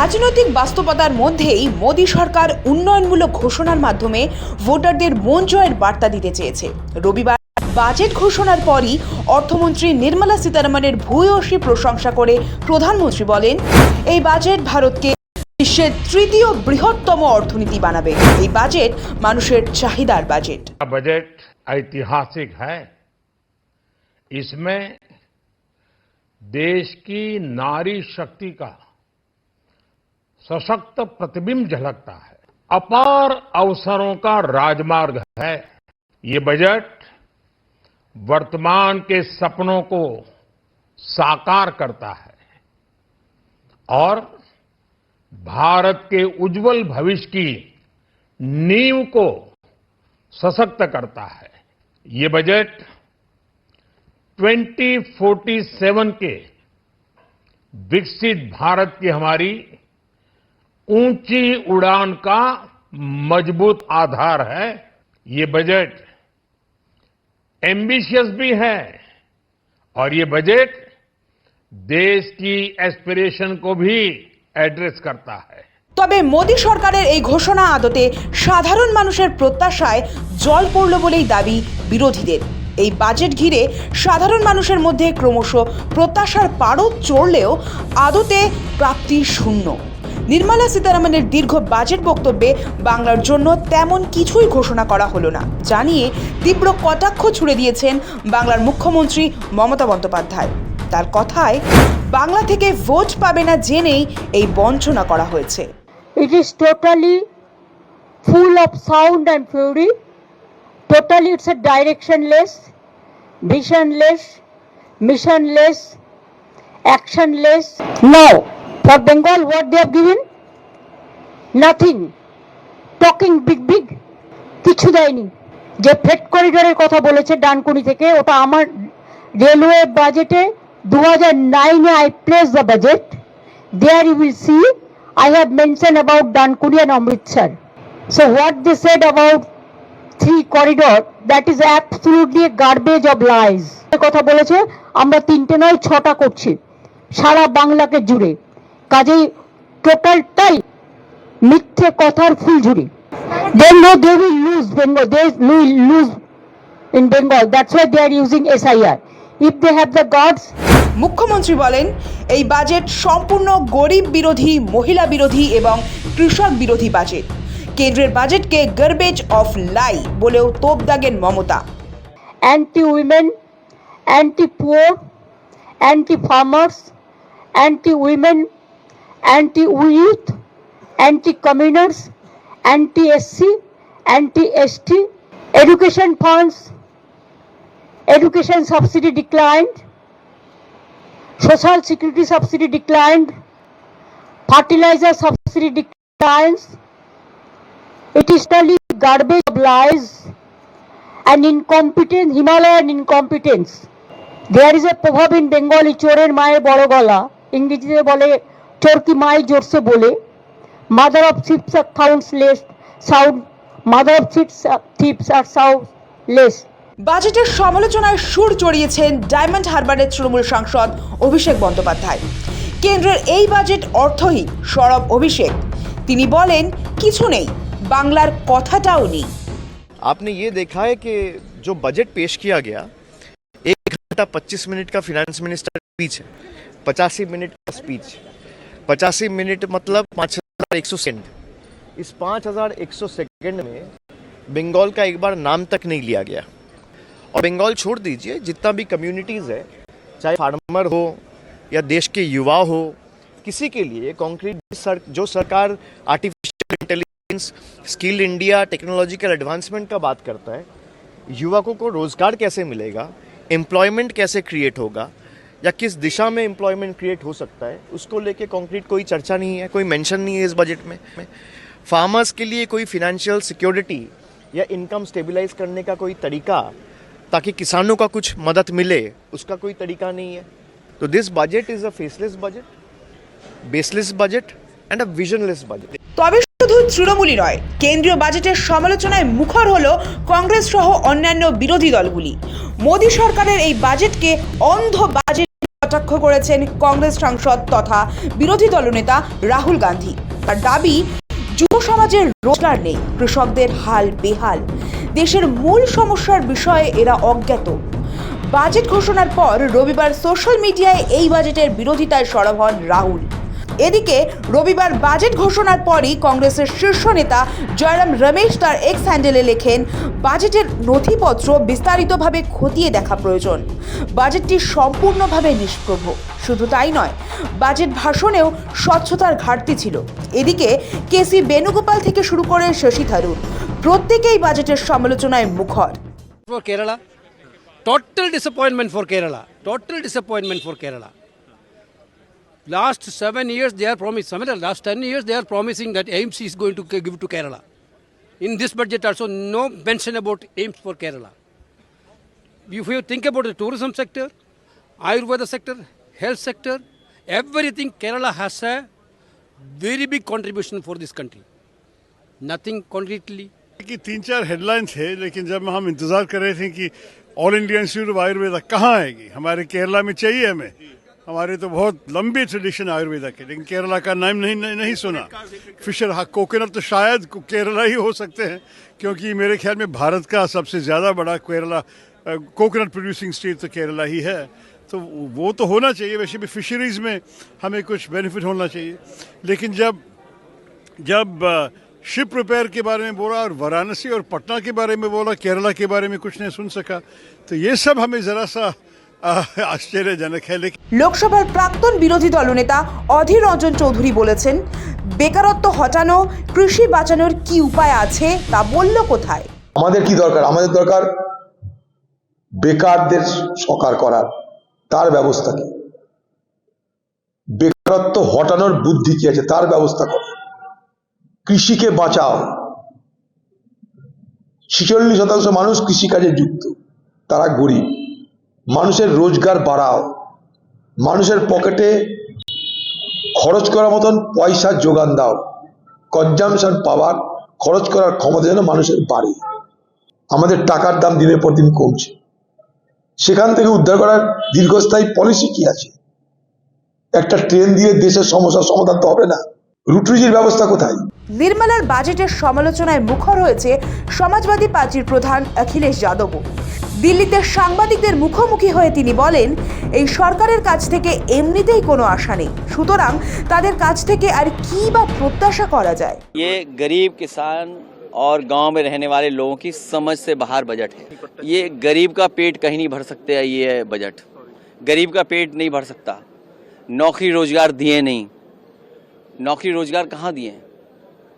রাজনৈতিক বাস্তবতার মধ্যেই মোদী সরকার উন্নয়নমূলক ঘোষণার মাধ্যমে ভোটারদের মন জয়ের বার্তা দিতে চেয়েছে। রবিবার বাজেট ঘোষণার পরই অর্থমন্ত্রী নির্মলা সীতারামনের ভূয়সী প্রশংসা করে প্রধানমন্ত্রী বলেন, এই বাজেট ভারতকে বিশ্বের তৃতীয় বৃহত্তম অর্থনীতি বানাবে। এই বাজেট মানুষের চাহিদার বাজেট। बजट ऐतिहासिक है। इसमें देश की नारी शक्ति का सशक्त प्रतिबिंब झलकता है। अपार अवसरों का राजमार्ग है। ये बजट वर्तमान के सपनों को साकार करता है और भारत के उज्जवल भविष्य की नींव को सशक्त करता है। ये बजट 2047 के विकसित भारत की हमारी ऊंची उड़ान का मजबूत आधार है। ये बजट एम्बिशियस भी है और ये बजट देश की एस्पिरेशन को भी एड्रेस करता है। তবে মোদী সরকারের এই ঘোষণা আদতে সাধারণ মানুষের প্রত্যাশায় জল পড়ল বলেই দাবি বিরোধীদের। এই বাজেট ঘিরে সাধারণ মানুষের মধ্যে ক্রমশ প্রত্যাশার পারদ চড়লেও আদতে প্রাপ্তি শূন্য। নির্মলা সীতারামনের দীর্ঘ বাজেট বক্তব্যে বাংলার জন্য তেমন কিছুই ঘোষণা করা হলো না জানিয়ে তীব্র কটাক্ষ ছুড়ে দিয়েছেন বাংলার মুখ্যমন্ত্রী মমতা বন্দ্যোপাধ্যায়। তার কথায় বাংলা থেকে ভোট পাবে না জেনেই এই বঞ্চনা করা হয়েছে। It is totally full of sound and fury. Totally it's a directionless, visionless, missionless, actionless. Now, for Bengal what they have given? Nothing. Talking big. কিছু দেয়নি। যে ফ্রেট করিডোরের কথা বলেছে ডানকুনি থেকে, ওটা আমার রেলওয়ে বাজেটে 2009 I placed the budget. There you will see I have mentioned about Dankuni and Amritsar. So what they said about 3 corridor, that is absolutely a garbage of lies. কথা বলেছে আমরা 3টে নয় 6টা করছি সারা বাংলাকে জুড়ে, কাজেই টোটালটাই মিথ্যে কথার ফুলঝুরি। They know they will lose Bengal, they will lose in Bengal. That's why they are using SIR. If they have the guts. মুখ্যমন্ত্রী বলেন, এই বাজেট সম্পূর্ণ গরিব বিরোধী, মহিলা বিরোধী এবং কৃষক বিরোধী বাজেট। কেন্দ্রের বাজেটকে গার্বেজ অফ লাই বলেও তোপ দাগেন Mamata. Anti women, anti poor, anti farmers, anti women, anti youth, anti communers, anti SC, anti ST, education funds, education subsidy declined, social security subsidy declined, fertilizer subsidy declines. It is totally garbage of lies and incompetence, Himalayan incompetence. There is a proverb in Bengali, chorer maye boro gola, ইংরেজিতে বলে চোর কি মায় জোরসে বলে, mother of thieves are soundless, mother of thieves are soundless. বাজেটের সমালোচনায় সুর চড়িয়েছেন ডায়মন্ড হারবারের তৃণমূল সাংসদ অভিষেক বন্দ্যোপাধ্যায়। কেন্দ্রের এই বাজেট অর্থহীন, সরব অভিষেক। তিনি বলেন, কিছু নেই, বাংলার কথাটাও নেই। आपने ये देखा है कि जो बजट पेश किया गया 1 घंटा 25 मिनट का फाइनेंस मिनिस्टर स्पीच है, 85 मिनट का स्पीच, 85 मिनट मतलब 5100 सेकंड। इस 5100 सेकंड में बंगाल का एक बार नाम तक नहीं लिया गया। और बंगाल छोड़ दीजिए, जितना भी कम्युनिटीज़ है, चाहे फार्मर हो या देश के युवा हो, किसी के लिए कॉन्क्रीट जो सरकार artificial intelligence, skill India, technological advancement का बात करता है, युवकों को रोज़गार कैसे मिलेगा, एम्प्लॉयमेंट कैसे क्रिएट होगा या किस दिशा में एम्प्लॉयमेंट क्रिएट हो सकता है, उसको लेके कॉन्क्रीट कोई चर्चा नहीं है, कोई मेंशन नहीं है इस बजट में। फार्मर्स के लिए कोई फिनेंशियल सिक्योरिटी या इनकम स्टेबलाइज करने का कोई तरीका ताकि किसानों का कुछ मदद मिले, उसका कोई तरीका नहीं है। तो this budget is a faceless budget, baseless budget and a visionless budget. তবে শুধু তৃণমূলই নয়, কেন্দ্রীয় বাজেটের সমালোচনায় মুখর হলো কংগ্রেস সহ অন্যান্য বিরোধী দলগুলি। মোদী সরকারের এই বাজেটকে অন্ধ বাজেট কটাক্ষ করেছেন কংগ্রেস সাংসদ তথা বিরোধী দলনেতা রাহুল গান্ধী। তার দাবি, যুব সমাজের রোজগার নেই, কৃষকদের হাল বেহাল, দেশের মূল সমস্যার বিষয়ে এরা অজ্ঞাত। বাজেট ঘোষণার পর রবিবার সোশ্যাল মিডিয়ায় এই বাজেটের বিরোধিতায় সরব হন রাহুল। এদিকে রবিবার বাজেট ঘোষণার পরই কংগ্রেসের শীর্ষ নেতা জয়রাম রমেশ তার এক্স হ্যান্ডেলে লেখেন, বাজেটের নথিপত্র বিস্তারিতভাবে খতিয়ে দেখা প্রয়োজন। বাজেটটি সম্পূর্ণভাবে নিষ্প্রভ। শুধু তাই নয়, বাজেট ভাষণেও স্বচ্ছতার ঘাটতি ছিল। এদিকে কেসি বেণুগোপাল থেকে শুরু করে শশী থারুর প্রত্যেকেই বাজেটের সমালোচনায় মুখর। For Kerala, total disappointment for Kerala. Total disappointment for Kerala. Last 7 years they are promising. Last 10 years they are promising that AIMS is going to give to Kerala. In this budget also no mention about AIMS for Kerala. If you think about the tourism sector, Ayurveda sector, health sector, everything, Kerala has a very big contribution for this country. Nothing concretely. कि 3-4 headline थे, लेकिन जब हम इंतजार कर रहे थे कि all India institute of Ayurveda कहाँ आएगी, हमारे केरला में चाहिए हमें। हमारे तो बहुत लंबी ट्रेडिशन है आयुर्वेदा के, लेकिन केरला का नाम नहीं सुना। फिशर कोकोनट तो शायद केरला ही हो सकते हैं, क्योंकि मेरे ख्याल में भारत का सबसे ज़्यादा बड़ा केरला कोकोनट प्रोड्यूसिंग स्टेट तो केरला ही है। तो वो तो होना चाहिए। वैसे भी फिशरीज़ में हमें कुछ बेनिफिट होना चाहिए, लेकिन जब शिप रिपेयर के बारे में बोला और वाराणसी और पटना के बारे में बोला, केरला के बारे में कुछ नहीं सुन सका, तो ये सब हमें ज़रा सा আশ্চর্যজনক। লোকসভার প্রাক্তন বিরোধী দলনেতা অধীর রঞ্জন চৌধুরী বলেছেন, বেকারত্ব হটানো, কৃষি বাঁচানোর কি উপায় আছে তা বলল কোথায়। আমাদের কি দরকার? আমাদের দরকার বেকারদের সকার করার, তার ব্যবস্থা কি? বেকারত্ব হটানোর বুদ্ধি কি আছে, তার ব্যবস্থা করো। কৃষিকে বাঁচাও। 46% মানুষ কৃষিকাজে যুক্ত, তারা গরিব। মানুষের রোজগার বাড়াও, মানুষের পকেটে খরচ করার মতন পয়সা যোগান দাও। কনজামশন পাওয়ার, খরচ করার ক্ষমতা যেন মানুষের বাড়ে। আমাদের টাকার দাম দিনের পর দিন কমছে, সেখান থেকে উদ্ধার করার দীর্ঘস্থায়ী পলিসি কি আছে? একটা ট্রেন দিয়ে দেশের সমস্যার সমাধান তো হবে না। রুটির ব্যবস্থা কোথায়? নির্মলার বাজেটের সমালোচনায় মুখর হয়েছে সমাজবাদী পার্টির প্রধান অখিলেশ যাদবও। দিল্লিতে সাংবাদিকদের মুখোমুখি হয়ে তিনি বলেন, এই সরকারের কাছ থেকে এমনিতেই কোনো আশা নেই, সুতরাং তাদের কাছ থেকে আর কি বা প্রত্যাশা করা যায়। ये गरीब किसान और गांव में रहने वाले लोगों की समझ से बाहर बजट है। ये गरीब का पेट कहीं नहीं भर सकते है। ये बजट गरीब का पेट नहीं भर सकता। नौकरी रोजगार दिए नहीं, नौकरी रोजगार कहाँ दिए?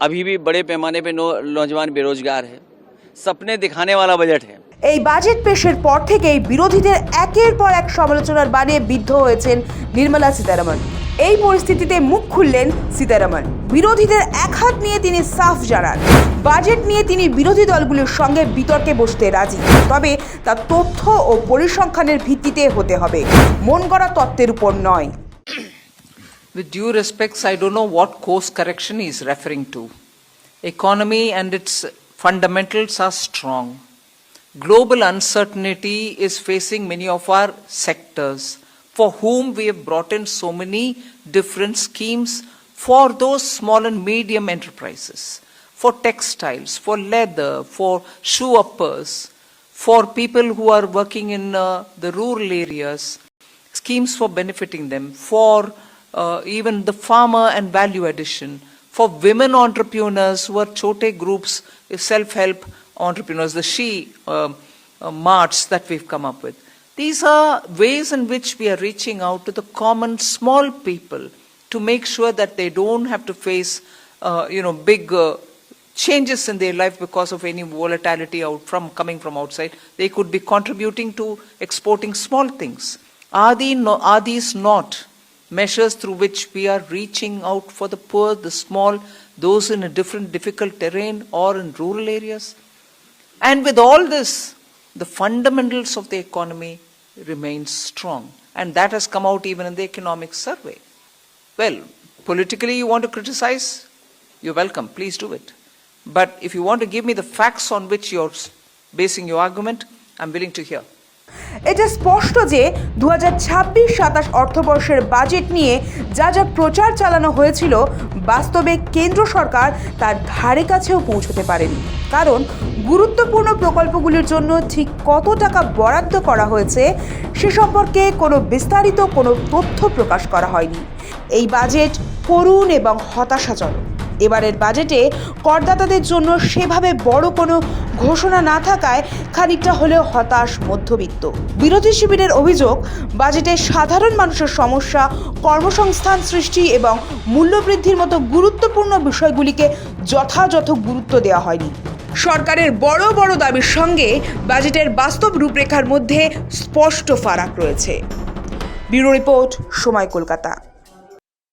अभी भी बड़े पैमाने पे नौजवान बेरोजगार है। सपने दिखाने वाला बजट है। এই বাজেট পেশের পর থেকেই বিরোধীদের একের পর এক সমালোচনার বাণে বিদ্ধ হয়েছেন নির্মলা সীতারামন। এই পরিস্থিতিতে মুখ খুললেন সীতারামন। বিরোধীদের একহাত নিয়ে তিনি সাফ জানান, বাজেট নিয়ে তিনি বিরোধী দলগুলোর সঙ্গে বিতর্কে বসতে রাজি, তবে তা তথ্য ও পরিসংখ্যানের ভিত্তিতে হতে হবে, মন গড়া তত্ত্বের উপর নয়। With due respects, I don't know what course correction he is referring to. Economy and its fundamentals are strong. Global uncertainty is facing many of our sectors, for whom we have brought in so many different schemes for those small and medium enterprises, for textiles, for leather, for shoe uppers, for people who are working in the rural areas, schemes for benefiting them, for even the farmer and value addition, for women entrepreneurs who are chote groups, self-help entrepreneurs, the she marts that we've come up with. These are ways in which we are reaching out to the common small people to make sure that they don't have to face big changes in their life because of any volatility coming from outside. They could be contributing to exporting small things. Are these not measures through which we are reaching out for the poor, the small, those in a difficult terrain or in rural areas? And with all this, the fundamentals of the economy remain strong. And that has come out even in the economic survey. Well, politically you want to criticize, you're welcome, please do it. But if you want to give me the facts on which you're basing your argument, I'm willing to hear. এটা স্পষ্ট যে 2026-27 অর্থবর্ষের budget নিয়ে যা যা প্রচার চালানো হয়েছিল বাস্তবে কেন্দ্র সরকার তার ধারে কাছেও পৌঁছতে পারেনি, কারণ গুরুত্বপূর্ণ প্রকল্পগুলির জন্য ঠিক কত টাকা বরাদ্দ করা হয়েছে সে সম্পর্কে কোনো বিস্তারিত কোনো তথ্য প্রকাশ করা হয়নি। এই বাজেট করুণ এবং হতাশাজনক। এবারের বাজেটে করদাতাদের জন্য সেভাবে বড় কোনো ঘোষণা না থাকায় খানিকটা হলেও হতাশ মধ্যবিত্ত। বিরোধী শিবিরের অভিযোগ, বাজেটে সাধারণ মানুষের সমস্যা, কর্মসংস্থান সৃষ্টি এবং মূল্যবৃদ্ধির মতো গুরুত্বপূর্ণ বিষয়গুলিকে যথাযথ গুরুত্ব দেওয়া হয়নি। সরকারের বড় বড় দাবির সঙ্গে বাজেটের বাস্তব রূপরেখার মধ্যে স্পষ্ট ফারাক রয়েছে। ব্যুরো রিপোর্ট, সময় কলকাতা।